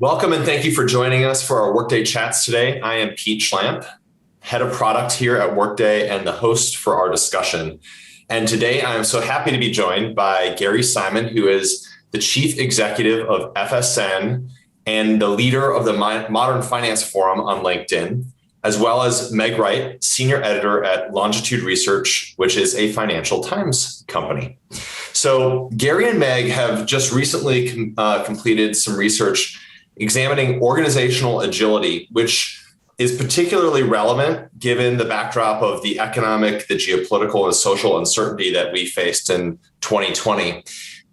Welcome and thank you for joining us for our Workday Chats today. I am Pete Schlampp, Head of Product here at Workday and the host for our discussion. And today I am so happy to be joined by Gary Simon, who is the Chief Executive of FSN and the leader of the Modern Finance Forum on LinkedIn, as well as Meg Wright, Senior Editor at Longitude Research, which is a Financial Times company. So Gary and Meg have just recently completed some research examining organizational agility, which is particularly relevant given the backdrop of the economic, the geopolitical, and social uncertainty that we faced in 2020.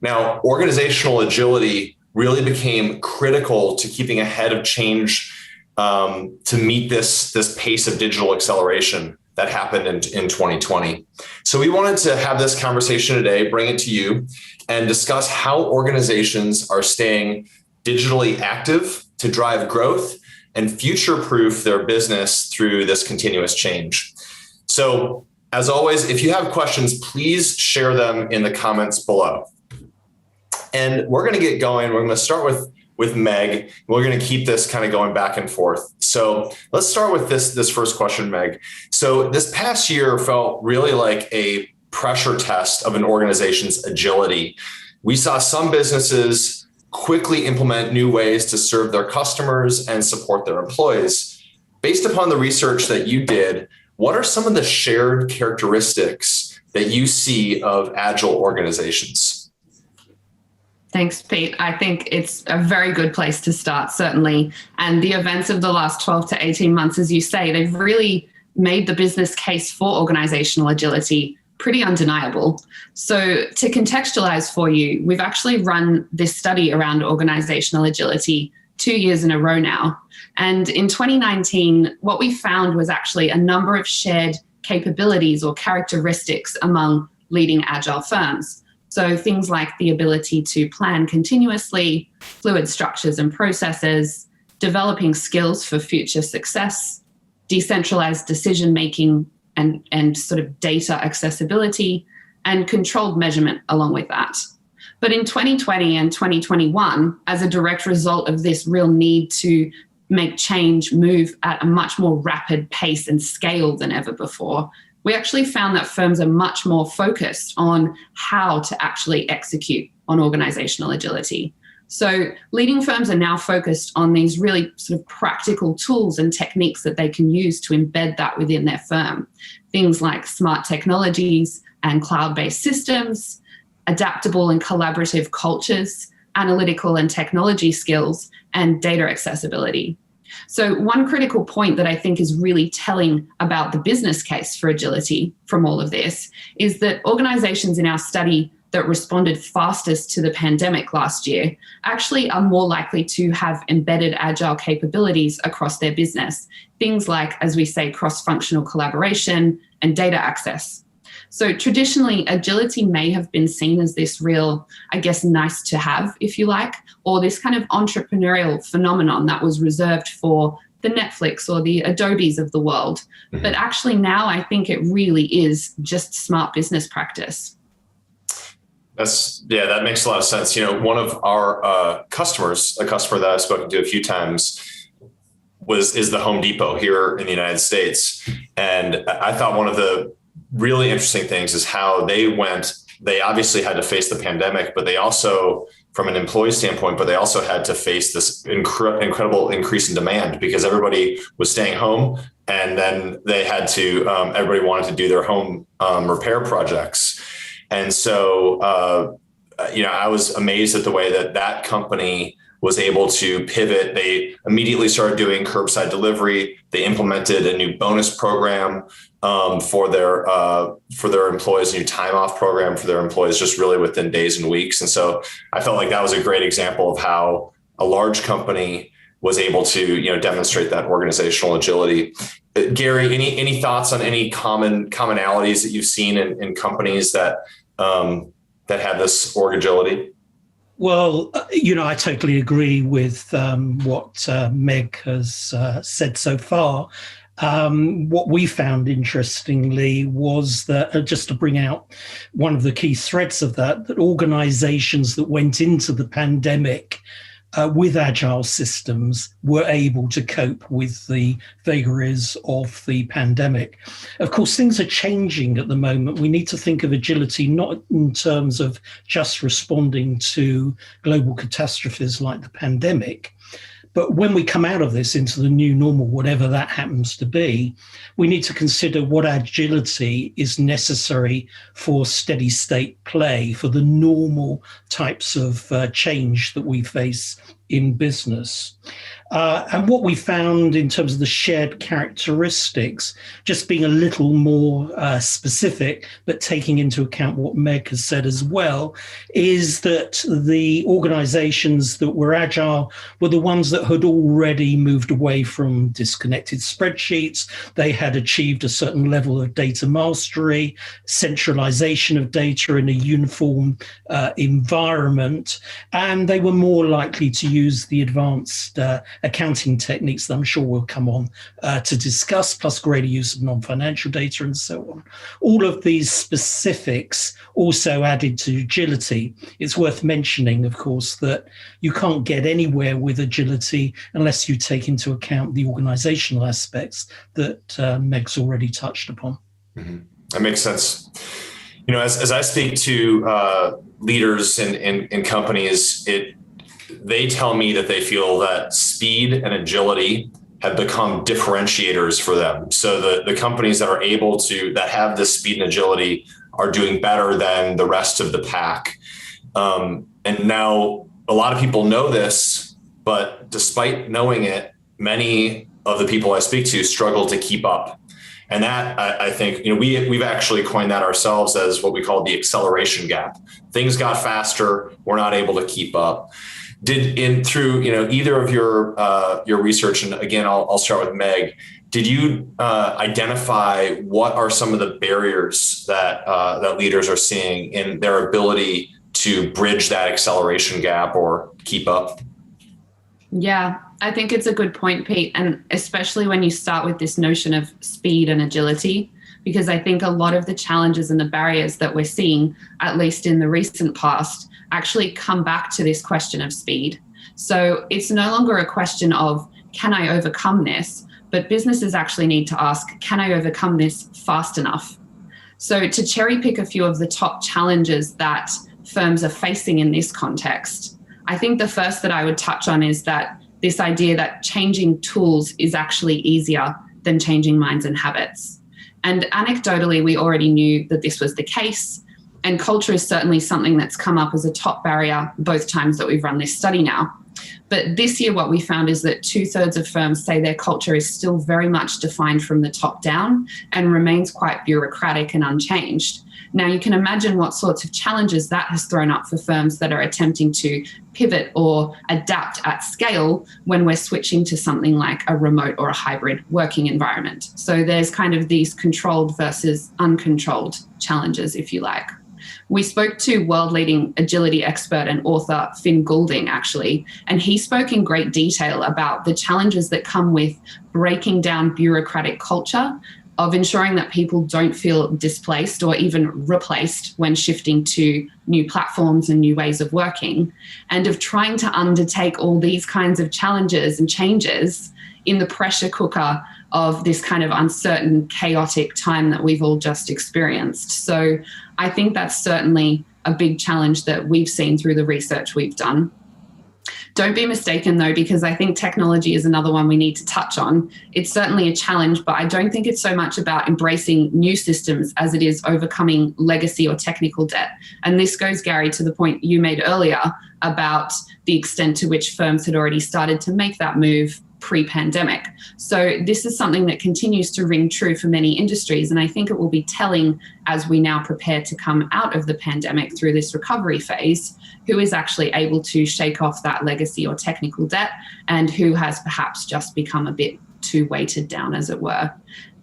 Now, organizational agility really became critical to keeping ahead of change to meet this pace of digital acceleration that happened in 2020. So we wanted to have this conversation today, bring it to you, and discuss how organizations are staying digitally active to drive growth and future-proof their business through this continuous change. So as always, if you have questions, please share them in the comments below. And we're going to get going. We're going to start with Meg. We're going to keep this kind of going back and forth. So let's start with this first question, Meg. So this past year felt really like a pressure test of an organization's agility. We saw some businesses quickly implement new ways to serve their customers and support their employees. Based upon the research that you did, what are some of the shared characteristics that you see of agile organizations? Thanks, Pete. I think it's a very good place to start, certainly. And the events of the last 12 to 18 months, as you say, they've really made the business case for organizational agility pretty undeniable. So to contextualize for you, we've actually run this study around organizational agility 2 years in a row now. And in 2019, what we found was actually a number of shared capabilities or characteristics among leading agile firms. So things like the ability to plan continuously, fluid structures and processes, developing skills for future success, decentralized decision-making and sort of data accessibility, and controlled measurement along with that. But in 2020 and 2021, as a direct result of this real need to make change move at a much more rapid pace and scale than ever before, we actually found that firms are much more focused on how to actually execute on organizational agility. So leading firms are now focused on these really sort of practical tools and techniques that they can use to embed that within their firm. Things like smart technologies and cloud-based systems, adaptable and collaborative cultures, analytical and technology skills, and data accessibility. So one critical point that I think is really telling about the business case for agility from all of this is that organizations in our study that responded fastest to the pandemic last year actually are more likely to have embedded agile capabilities across their business. Things like, as we say, cross-functional collaboration and data access. So traditionally, agility may have been seen as this real, I guess, nice to have, if you like, or this kind of entrepreneurial phenomenon that was reserved for the Netflix or the Adobes of the world. Mm-hmm. But actually now I think it really is just smart business practice. That makes a lot of sense. You know, one of our customers, a customer that I've spoken to a few times, is the Home Depot here in the United States. And I thought one of the really interesting things is how they obviously had to face the pandemic, but they also, from an employee standpoint, but they also had to face this incredible increase in demand because everybody was staying home, and then they had to, everybody wanted to do their home repair projects. And so, I was amazed at the way that company was able to pivot. They immediately started doing curbside delivery. They implemented a new bonus program for their employees, a new time off program for their employees, just really within days and weeks. And so I felt like that was a great example of how a large company was able to, demonstrate that organizational agility. Gary, any thoughts on any commonalities that you've seen in companies that have this org agility? Well, I totally agree with what Meg has said so far. What we found interestingly was that, just to bring out one of the key threads of that organizations that went into the pandemic with agile systems were able to cope with the vagaries of the pandemic. Of course, things are changing at the moment. We need to think of agility not in terms of just responding to global catastrophes like the pandemic, but when we come out of this into the new normal, whatever that happens to be, we need to consider what agility is necessary for steady state play, for the normal types of change that we face in business. And what we found in terms of the shared characteristics, just being a little more specific, but taking into account what Meg has said as well, is that the organizations that were agile were the ones that had already moved away from disconnected spreadsheets. They had achieved a certain level of data mastery, centralization of data in a uniform environment, and they were more likely to use the advanced accounting techniques that I'm sure we'll come on to discuss, plus greater use of non-financial data and so on. All of these specifics also added to agility. It's worth mentioning, of course, that you can't get anywhere with agility unless you take into account the organizational aspects that Meg's already touched upon. Mm-hmm. That makes sense. You know, as I speak to leaders in companies, they tell me that they feel that speed and agility have become differentiators for them. So the companies that are able to, that have this speed and agility are doing better than the rest of the pack. And now a lot of people know this, but despite knowing it, many of the people I speak to struggle to keep up. And that, I think, you know, we've actually coined that ourselves as what we call the acceleration gap. Things got faster, we're not able to keep up. Through either of your research, and again, I'll start with Meg. Did you identify what are some of the barriers that leaders are seeing in their ability to bridge that acceleration gap or keep up? Yeah, I think it's a good point, Pete, and especially when you start with this notion of speed and agility, because I think a lot of the challenges and the barriers that we're seeing, at least in the recent past, actually come back to this question of speed. So it's no longer a question of, can I overcome this? But businesses actually need to ask, can I overcome this fast enough? So to cherry pick a few of the top challenges that firms are facing in this context, I think the first that I would touch on is that this idea that changing tools is actually easier than changing minds and habits. And anecdotally, we already knew that this was the case. And culture is certainly something that's come up as a top barrier both times that we've run this study now. But this year, what we found is that 2/3 of firms say their culture is still very much defined from the top down and remains quite bureaucratic and unchanged. Now, you can imagine what sorts of challenges that has thrown up for firms that are attempting to pivot or adapt at scale when we're switching to something like a remote or a hybrid working environment. So there's kind of these controlled versus uncontrolled challenges, if you like. We spoke to world-leading agility expert and author Finn Goulding, actually, and he spoke in great detail about the challenges that come with breaking down bureaucratic culture, of ensuring that people don't feel displaced or even replaced when shifting to new platforms and new ways of working, and of trying to undertake all these kinds of challenges and changes in the pressure cooker of this kind of uncertain, chaotic time that we've all just experienced. So I think that's certainly a big challenge that we've seen through the research we've done. Don't be mistaken, though, because I think technology is another one we need to touch on. It's certainly a challenge, but I don't think it's so much about embracing new systems as it is overcoming legacy or technical debt. And this goes, Gary, to the point you made earlier about the extent to which firms had already started to make that move pre-pandemic. So this is something that continues to ring true for many industries, and I think it will be telling as we now prepare to come out of the pandemic through this recovery phase, who is actually able to shake off that legacy or technical debt and who has perhaps just become a bit too weighted down, as it were.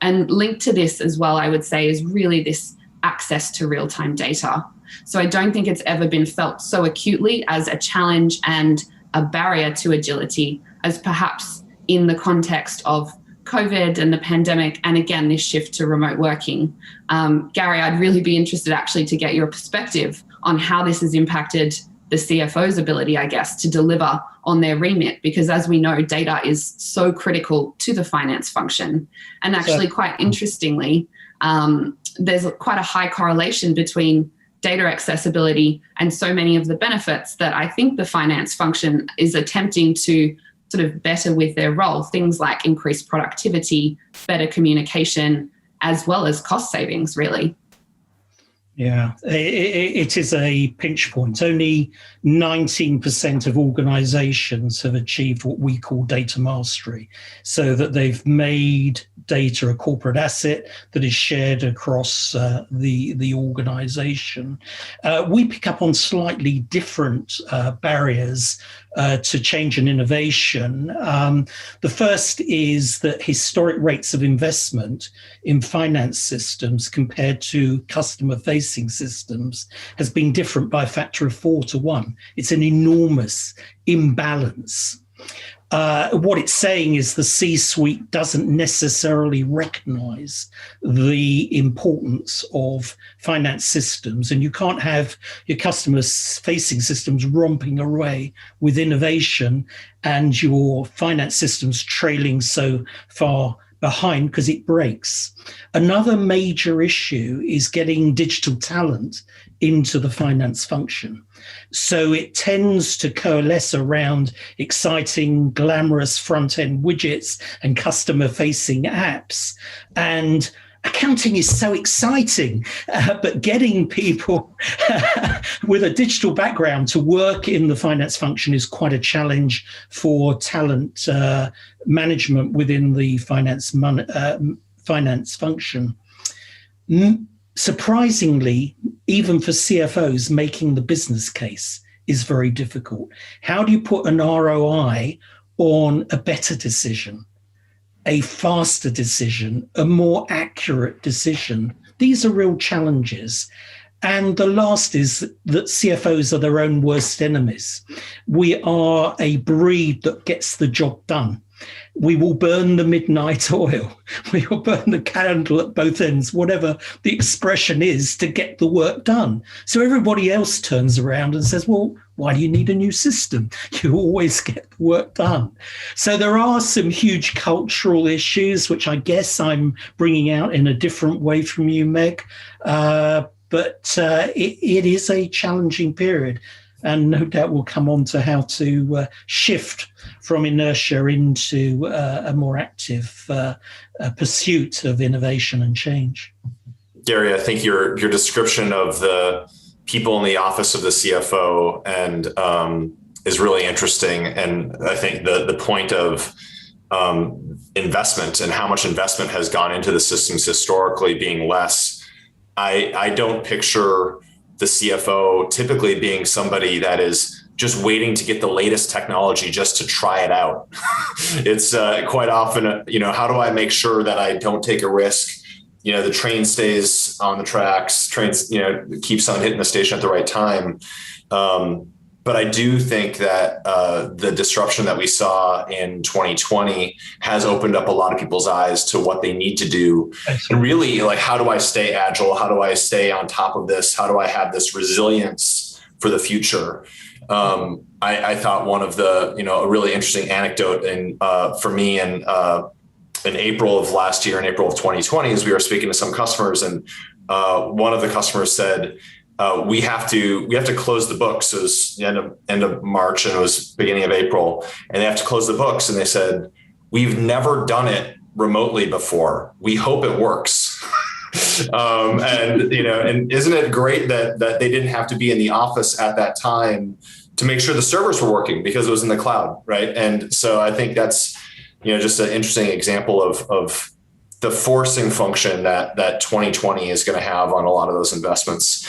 And linked to this as well, I would say, is really this access to real-time data. So I don't think it's ever been felt so acutely as a challenge and a barrier to agility as perhaps in the context of COVID and the pandemic, and again, this shift to remote working. Gary, I'd really be interested actually to get your perspective on how this has impacted the CFO's ability, I guess, to deliver on their remit, because as we know, data is so critical to the finance function. And actually, quite interestingly, there's quite a high correlation between data accessibility and so many of the benefits that I think the finance function is attempting to sort of better with their role. Things like increased productivity, better communication, as well as cost savings, really. Yeah, it is a pinch point. Only 19% of organizations have achieved what we call data mastery, so that they've made data a corporate asset that is shared across the organization. We pick up on slightly different barriers to change and innovation. The first is that historic rates of investment in finance systems compared to customer-facing systems has been different by a factor of 4 to 1. It's an enormous imbalance. What it's saying is the C-suite doesn't necessarily recognize the importance of finance systems, and you can't have your customers-facing systems romping away with innovation and your finance systems trailing so far behind because it breaks. Another major issue is getting digital talent into the finance function. So it tends to coalesce around exciting, glamorous front-end widgets and customer-facing apps. And accounting is so exciting, but getting people with a digital background to work in the finance function is quite a challenge for talent management within the finance function. Surprisingly, even for CFOs, making the business case is very difficult. How do you put an ROI on a better decision, a faster decision, a more accurate decision? These are real challenges. And the last is that CFOs are their own worst enemies. We are a breed that gets the job done. We will burn the midnight oil. We will burn the candle at both ends, whatever the expression is, to get the work done. So everybody else turns around and says, well, why do you need a new system? You always get the work done. So there are some huge cultural issues, which I guess I'm bringing out in a different way from you, Meg. But it is a challenging period. And no doubt we'll come on to how to shift from inertia into a more active pursuit of innovation and change. Gary, I think your description of the people in the office of the CFO and is really interesting. And I think the point of investment and how much investment has gone into the systems historically being less, I don't picture the CFO typically being somebody that is just waiting to get the latest technology just to try it out. It's quite often, how do I make sure that I don't take a risk? The train stays on the tracks, trains, keeps on hitting the station at the right time. But I do think that the disruption that we saw in 2020 has opened up a lot of people's eyes to what they need to do. And really, like, how do I stay agile? How do I stay on top of this? How do I have this resilience for the future? I thought one of the, a really interesting anecdote for me in April of last year, in April of 2020, as we were speaking to some customers, and one of the customers said, we have to close the books. It was the end of March and it was beginning of April, and they have to close the books. And they said, we've never done it remotely before. We hope it works. And isn't it great that they didn't have to be in the office at that time to make sure the servers were working because it was in the cloud, right? And so I think that's, just an interesting example of the forcing function that 2020 is going to have on a lot of those investments.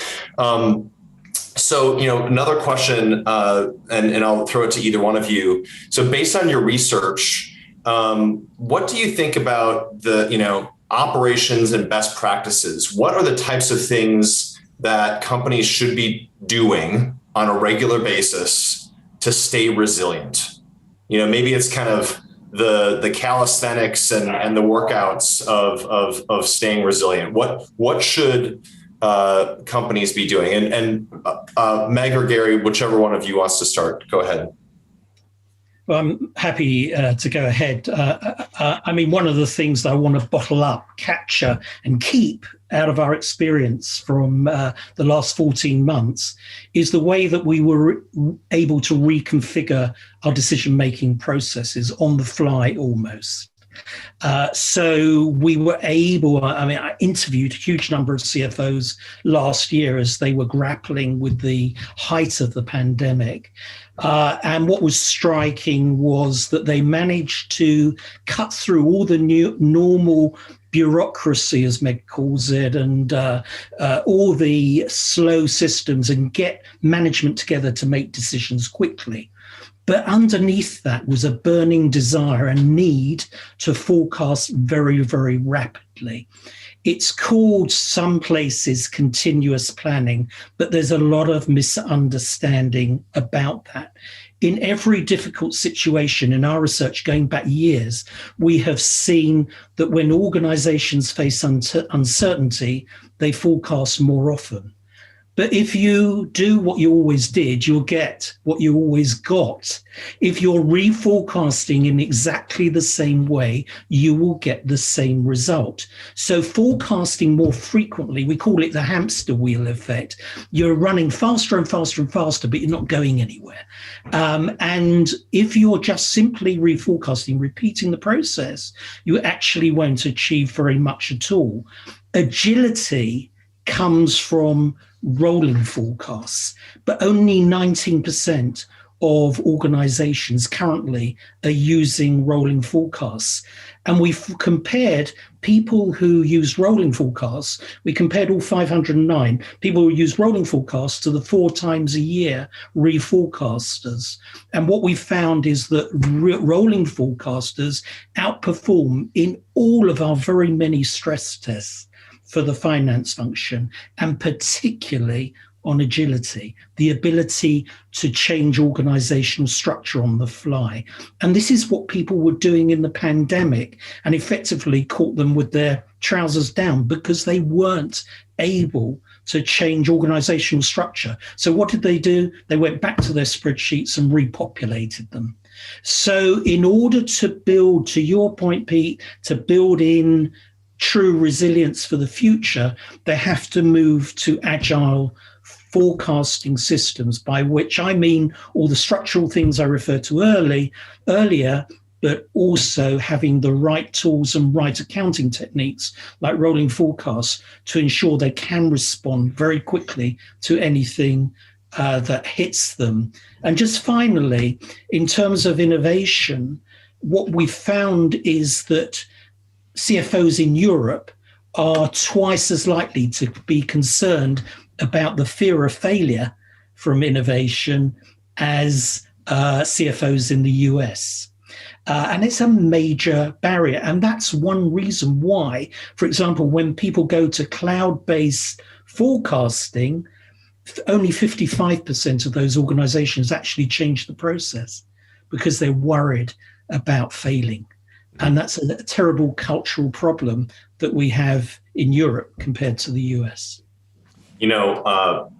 So, another question, and I'll throw it to either one of you. So based on your research, what do you think about the, operations and best practices? What are the types of things that companies should be doing on a regular basis to stay resilient? Maybe it's kind of the calisthenics and the workouts of staying resilient. What should companies be doing? And Meg or Gary, whichever one of you wants to start, go ahead. Well, I'm happy to go ahead. I mean, one of the things that I want to bottle up, capture, and keep out of our experience from the last 14 months is the way that we were able to reconfigure our decision-making processes on the fly almost. So we were able, I interviewed a huge number of CFOs last year as they were grappling with the height of the pandemic. And what was striking was that they managed to cut through all the new normal bureaucracy, as Meg calls it, and all the slow systems and get management together to make decisions quickly. But underneath that was a burning desire and need to forecast very, very rapidly. It's called some places continuous planning, but there's a lot of misunderstanding about that. In every difficult situation in our research going back years, we have seen that when organizations face uncertainty, they forecast more often. But if you do what you always did, you'll get what you always got. If you're reforecasting in exactly the same way, you will get the same result. So forecasting more frequently, we call it the hamster wheel effect. You're running faster and faster and faster, but you're not going anywhere. And if you're just simply reforecasting, repeating the process, you actually won't achieve very much at all. Agility comes from rolling forecasts, but only 19% of organizations currently are using rolling forecasts. And we've compared people who use rolling forecasts. We compared all 509 people who use rolling forecasts to the 4 times a year reforecasters. And what we found is that rolling forecasters outperform in all of our very many stress tests for the finance function, and particularly on agility, the ability to change organizational structure on the fly. And this is what people were doing in the pandemic and effectively caught them with their trousers down because they weren't able to change organizational structure. So what did they do? They went back to their spreadsheets and repopulated them. So in order to build, to your point, Pete, to build in true resilience for the future, they have to move to agile forecasting systems, by which I mean all the structural things I referred to earlier, but also having the right tools and right accounting techniques like rolling forecasts to ensure they can respond very quickly to anything that hits them. And just finally, in terms of innovation, what we found is that CFOs in Europe are twice as likely to be concerned about the fear of failure from innovation as CFOs in the US. And it's a major barrier. And that's one reason why, for example, when people go to cloud-based forecasting, only 55% of those organizations actually change the process because they're worried about failing. And that's a terrible cultural problem that we have in Europe compared to the US. You know,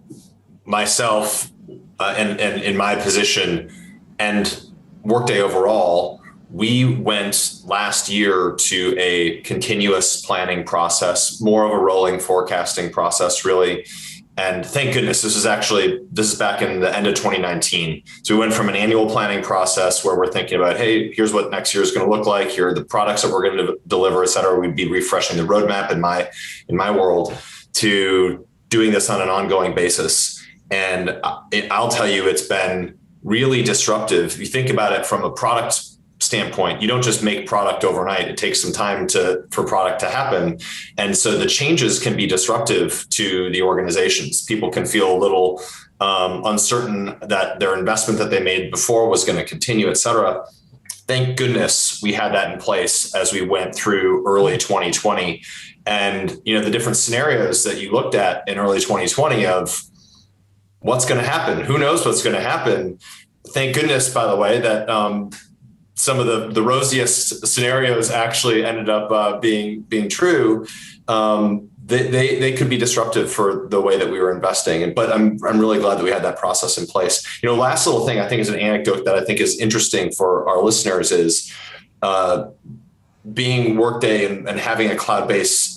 myself and in my position and Workday overall, we went last year to a continuous planning process, more of a rolling forecasting process, really. And thank goodness, this is back in the end of 2019. So we went from an annual planning process where we're thinking about, hey, here's what next year is going to look like. Here are the products that we're going to deliver, et cetera. We'd be refreshing the roadmap in my world, to doing this on an ongoing basis. And I'll tell you, it's been really disruptive. If you think about it from a product standpoint, you don't just make product overnight. It takes some time for product to happen. And so the changes can be disruptive to the organizations. People can feel a little uncertain that their investment that they made before was going to continue, et cetera. Thank goodness we had that in place as we went through early 2020. And, you know, the different scenarios that you looked at in early 2020 of what's going to happen, who knows what's going to happen. Thank goodness, by the way, that some of the rosiest scenarios actually ended up being true, they could be disruptive for the way that we were investing. But I'm really glad that we had that process in place. Last little thing I think is an anecdote that I think is interesting for our listeners is being Workday and having a cloud-based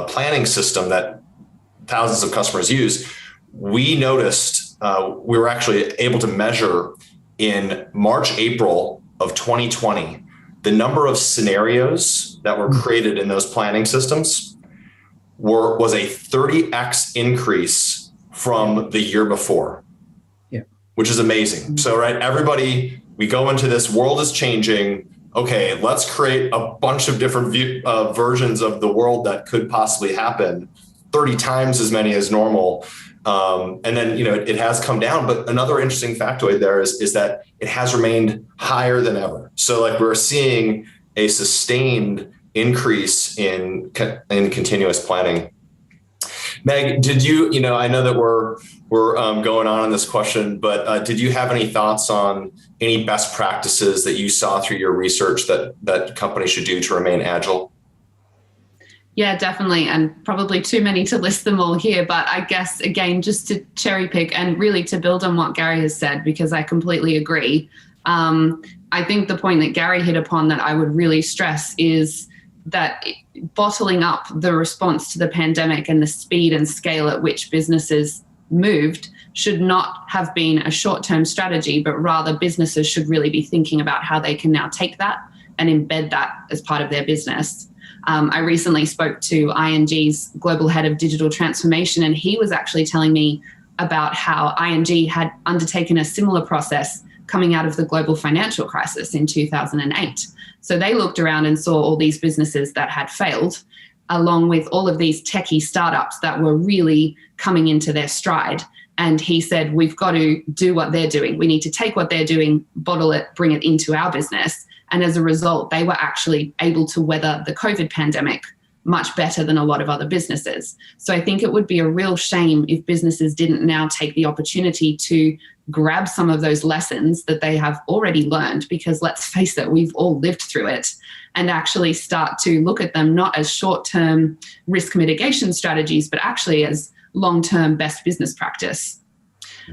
planning system that thousands of customers use. We noticed we were actually able to measure in March, April of 2020, the number of scenarios that were created in those planning systems was a 30x increase from the year before, which is amazing. So, right, everybody, we go into this, world is changing. Okay, let's create a bunch of different versions of the world that could possibly happen, 30 times as many as normal. And then, it has come down. But another interesting factoid there is that it has remained higher than ever. So like we're seeing a sustained increase in continuous planning. Meg, did you, I know that we're going on this question, but did you have any thoughts on any best practices that you saw through your research that companies should do to remain agile? Yeah, definitely. And probably too many to list them all here. But I guess, again, just to cherry pick and really to build on what Gary has said, because I completely agree. I think the point that Gary hit upon that I would really stress is that bottling up the response to the pandemic and the speed and scale at which businesses moved should not have been a short-term strategy, but rather businesses should really be thinking about how they can now take that and embed that as part of their business. I recently spoke to ING's global head of digital transformation, and he was actually telling me about how ING had undertaken a similar process coming out of the global financial crisis in 2008. So they looked around and saw all these businesses that had failed, along with all of these techie startups that were really coming into their stride. And he said, we've got to do what they're doing. We need to take what they're doing, bottle it, bring it into our business. And as a result, they were actually able to weather the COVID pandemic much better than a lot of other businesses. So I think it would be a real shame if businesses didn't now take the opportunity to grab some of those lessons that they have already learned, because let's face it, we've all lived through it, and actually start to look at them not as short-term risk mitigation strategies, but actually as long-term best business practice.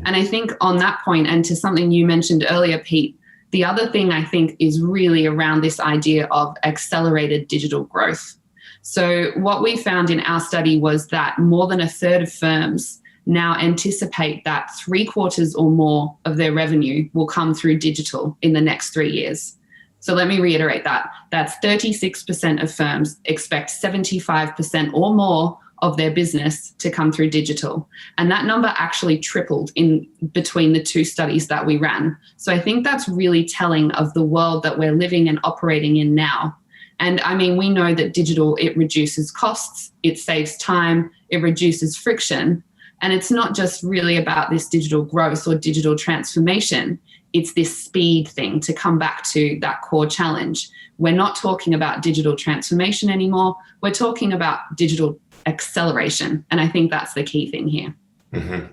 And I think on that point, and to something you mentioned earlier, Pete, the other thing I think is really around this idea of accelerated digital growth. So what we found in our study was that more than a third of firms now anticipate that 3/4 or more of their revenue will come through digital in the next 3 years. So let me reiterate that. That's 36% of firms expect 75% or more of their business to come through digital. And that number actually tripled in between the two studies that we ran. So I think that's really telling of the world that we're living and operating in now. And I mean, we know that digital, it reduces costs, it saves time, it reduces friction. And it's not just really about this digital growth or digital transformation. It's this speed thing, to come back to that core challenge. We're not talking about digital transformation anymore. We're talking about digital acceleration. And I think that's the key thing here. Mm-hmm.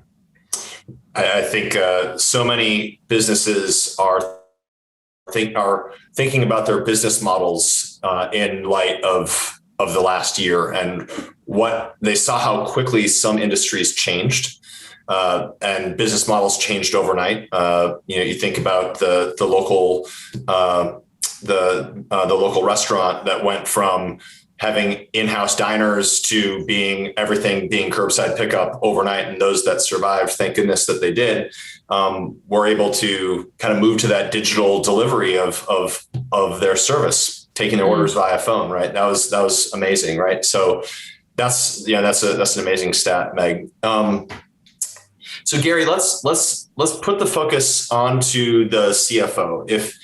I think so many businesses are thinking about their business models in light of the last year, and what they saw how quickly some industries changed and business models changed overnight. You think about the local restaurant that went from having in-house diners to everything being curbside pickup overnight. And those that survived, thank goodness that they did, were able to kind of move to that digital delivery of their service, taking their orders via phone, right? That was amazing, right? So that's an amazing stat, Meg. So Gary, let's put the focus onto the CFO. If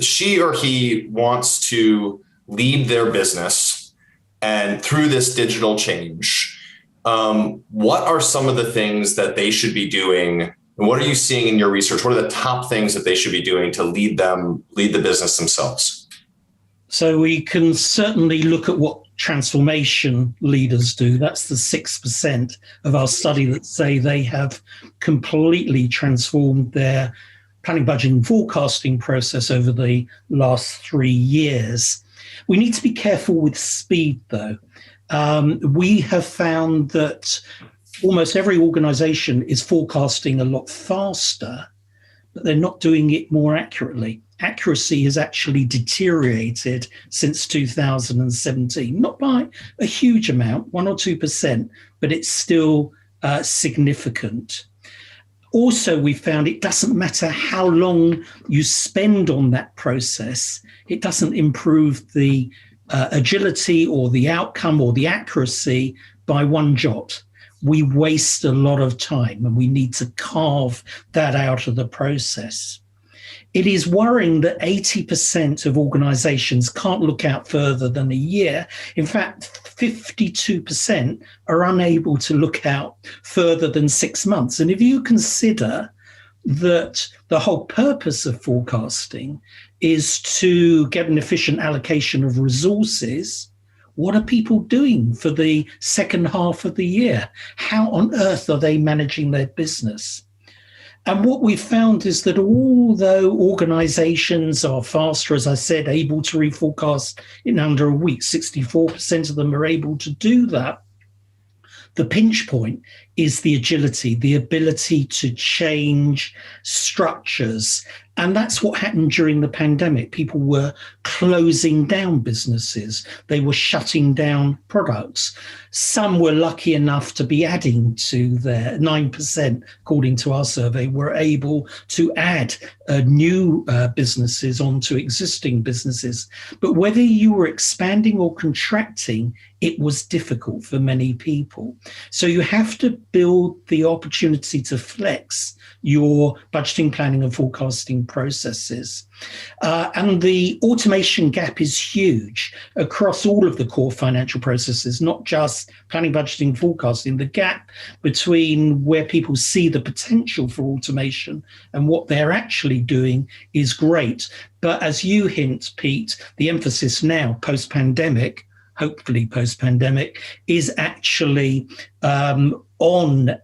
she or he wants to lead their business and through this digital change, what are some of the things that they should be doing? And what are you seeing in your research? What are the top things that they should be doing to lead the business themselves? So we can certainly look at what transformation leaders do. That's the 6% of our study that say they have completely transformed their planning, budgeting, and forecasting process over the last 3 years. We need to be careful with speed, though. We have found that almost every organization is forecasting a lot faster, but they're not doing it more accurately. Accuracy has actually deteriorated since 2017, not by a huge amount, 1 or 2%, but it's still significant. Also, we found it doesn't matter how long you spend on that process, it doesn't improve the agility or the outcome or the accuracy by one jot. We waste a lot of time, and we need to carve that out of the process. It is worrying that 80% of organizations can't look out further than a year. In fact, 52% are unable to look out further than 6 months. And if you consider that the whole purpose of forecasting is to get an efficient allocation of resources, what are people doing for the second half of the year? How on earth are they managing their business? And what we found is that although organizations are faster, as I said, able to reforecast in under a week, 64% of them are able to do that. The pinch point is the agility, the ability to change structures. And that's what happened during the pandemic. People were closing down businesses. They were shutting down products. Some were lucky enough to be adding to their 9%, according to our survey, were able to add new businesses onto existing businesses. But whether you were expanding or contracting, it was difficult for many people. So you have to build the opportunity to flex your budgeting, planning, and forecasting processes. And the automation gap is huge across all of the core financial processes, not just planning, budgeting, forecasting. The gap between where people see the potential for automation and what they're actually doing is great. But as you hint, Pete, the emphasis now post-pandemic, hopefully post-pandemic, is actually on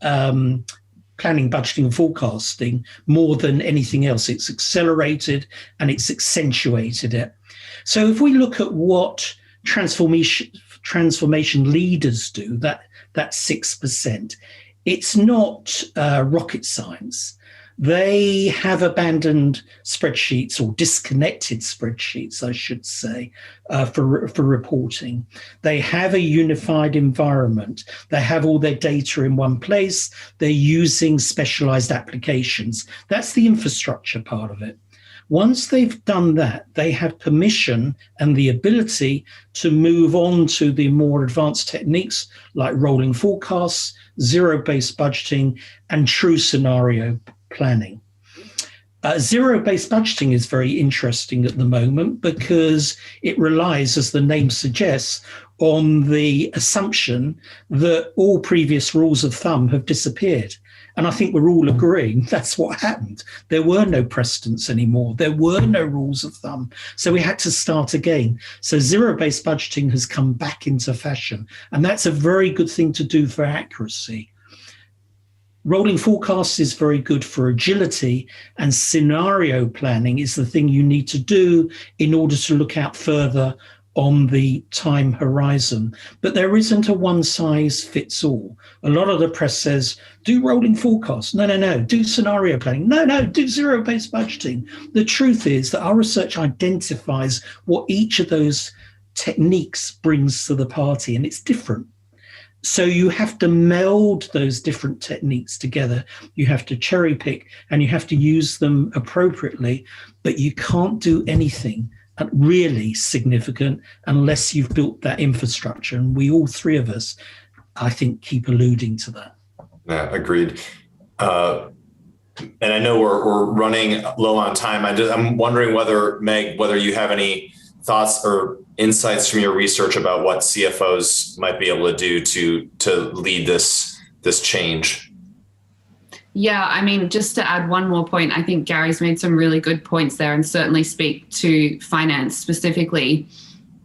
planning, budgeting, and forecasting more than anything else. It's accelerated and it's accentuated it. So if we look at what transformation leaders do, that 6%, it's not rocket science. They have abandoned spreadsheets, or disconnected spreadsheets, I should say, for reporting. They have a unified environment. They have all their data in one place. They're using specialized applications. That's the infrastructure part of it. Once they've done that, they have permission and the ability to move on to the more advanced techniques like rolling forecasts, zero-based budgeting, and true scenario planning. Zero-based budgeting is very interesting at the moment because it relies, as the name suggests, on the assumption that all previous rules of thumb have disappeared. And I think we're all agreeing that's what happened. There were no precedents anymore. There were no rules of thumb. So we had to start again. So zero-based budgeting has come back into fashion. And that's a very good thing to do for accuracy. Rolling forecasts is very good for agility, and scenario planning is the thing you need to do in order to look out further on the time horizon. But there isn't a one size fits all. A lot of the press says, do rolling forecasts. No. Do scenario planning. No. Do zero-based budgeting. The truth is that our research identifies what each of those techniques brings to the party, and it's different. So you have to meld those different techniques together. You have to cherry pick and you have to use them appropriately, but you can't do anything really significant unless you've built that infrastructure. And we, all three of us, I think, keep alluding to that. Yeah, agreed. And I know we're running low on time. I'm wondering whether, Meg, whether you have any thoughts or insights from your research about what CFOs might be able to do to lead this change. Yeah, I mean, just to add one more point, I think Gary's made some really good points there and certainly speak to finance specifically.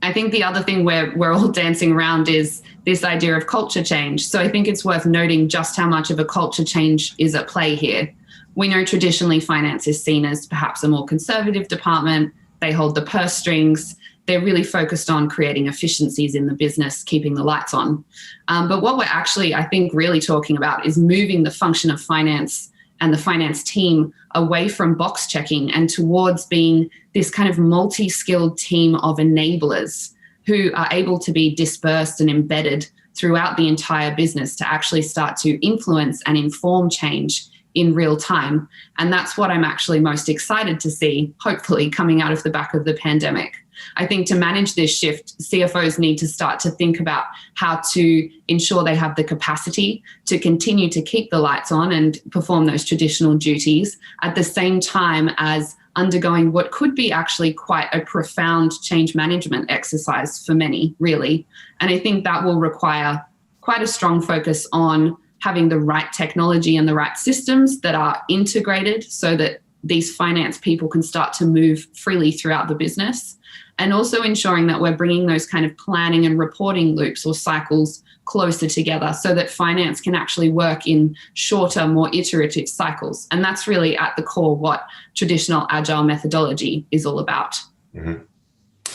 I think the other thing we're all dancing around is this idea of culture change. So I think it's worth noting just how much of a culture change is at play here. we know traditionally finance is seen as perhaps a more conservative department. They hold the purse strings. They're really focused on creating efficiencies in the business, keeping the lights on. But what we're actually, I think, really talking about is moving the function of finance and the finance team away from box checking and towards being this kind of multi-skilled team of enablers who are able to be dispersed and embedded throughout the entire business to actually start to influence and inform change in real time. And that's what I'm actually most excited to see, hopefully, coming out of the back of the pandemic. I think to manage this shift, CFOs need to start to think about how to ensure they have the capacity to continue to keep the lights on and perform those traditional duties at the same time as undergoing what could be actually quite a profound change management exercise for many, really. And I think that will require quite a strong focus on having the right technology and the right systems that are integrated so that these finance people can start to move freely throughout the business. And also ensuring that we're bringing those kind of planning and reporting loops or cycles closer together so that finance can actually work in shorter, more iterative cycles. And that's really at the core what traditional agile methodology is all about. Mm-hmm.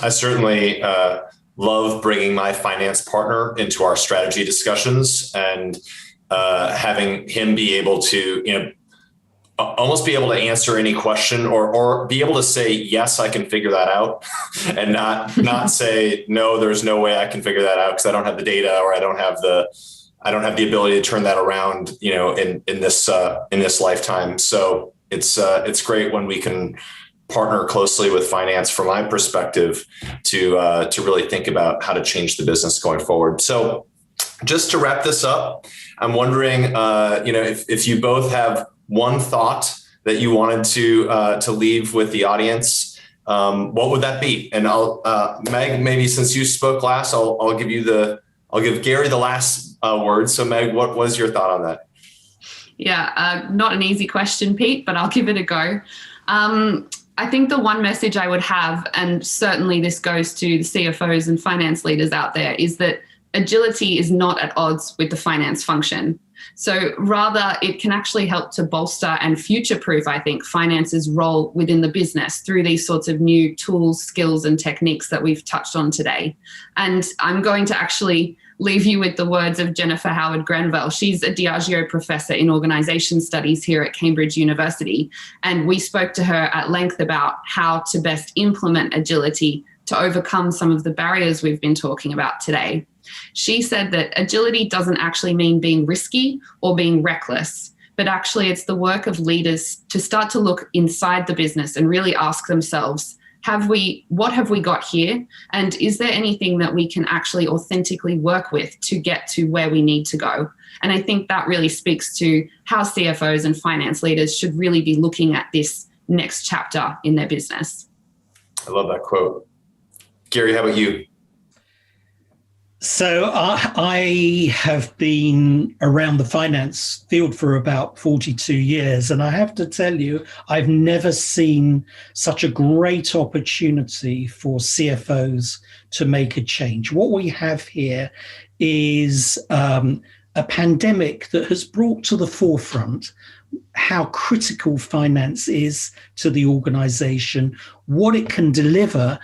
I certainly love bringing my finance partner into our strategy discussions and having him be able to, almost be able to answer any question or be able to say, yes, I can figure that out and not say, no, there's no way I can figure that out because I don't have the data or I don't have the ability to turn that around, in this lifetime. So it's great when we can partner closely with finance from my perspective to really think about how to change the business going forward. So just to wrap this up, I'm wondering, if you both have one thought that you wanted to leave with the audience, what would that be? And I'll, Meg, maybe since you spoke last, I'll give Gary the last word. So Meg, what was your thought on that? Yeah, not an easy question, Pete, but I'll give it a go. I think the one message I would have, and certainly this goes to the CFOs and finance leaders out there, is that agility is not at odds with the finance function. So rather, it can actually help to bolster and future-proof, I think, finance's role within the business through these sorts of new tools, skills, and techniques that we've touched on today. And I'm going to actually leave you with the words of Jennifer Howard Granville. She's a Diageo professor in organization studies here at Cambridge University. And we spoke to her at length about how to best implement agility to overcome some of the barriers we've been talking about today. She said that agility doesn't actually mean being risky or being reckless, but actually it's the work of leaders to start to look inside the business and really ask themselves, what have we got here? And is there anything that we can actually authentically work with to get to where we need to go? And I think that really speaks to how CFOs and finance leaders should really be looking at this next chapter in their business. I love that quote. Gary, how about you? So I have been around the finance field for about 42 years, and I have to tell you, I've never seen such a great opportunity for CFOs to make a change. What we have here is a pandemic that has brought to the forefront how critical finance is to the organization, what it can deliver,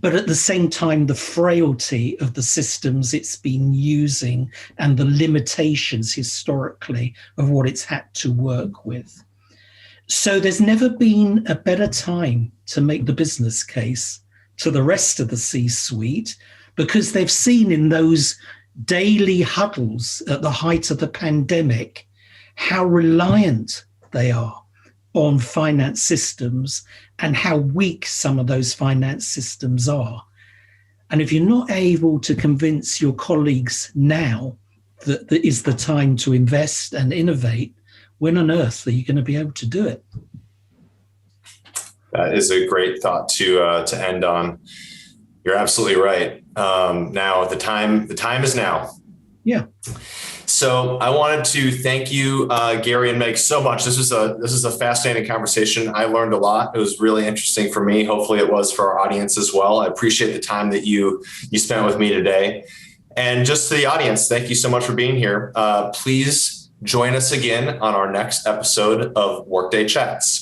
but at the same time, the frailty of the systems it's been using and the limitations historically of what it's had to work with. So there's never been a better time to make the business case to the rest of the C-suite, because they've seen in those daily huddles at the height of the pandemic how reliant they are on finance systems and how weak some of those finance systems are. And if you're not able to convince your colleagues now that that is the time to invest and innovate, when on earth are you going to be able to do it? That is a great thought to end on. You're absolutely right. Now the time is now. Yeah. So I wanted to thank you, Gary and Meg, so much. This is a fascinating conversation. I learned a lot. It was really interesting for me. Hopefully it was for our audience as well. I appreciate the time that you spent with me today. And just to the audience, thank you so much for being here. Please Join us again on our next episode of Workday Chats.